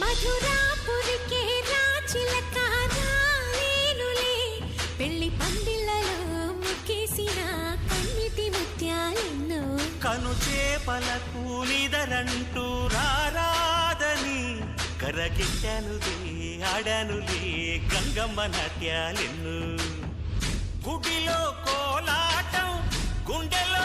మధురాపురికే రాచిలక రాలేనులే పెళ్లి పందిళ్ళలో ముక్కేసిన కన్నిటి ముత్యాలెన్నో కను చేపలకు నిదరంటూ రారాదని కరగిట్టనులే ఆడనులే గంగమ్మ నాట్యాలెన్ను గుడిలో కోలాటం గుండెలో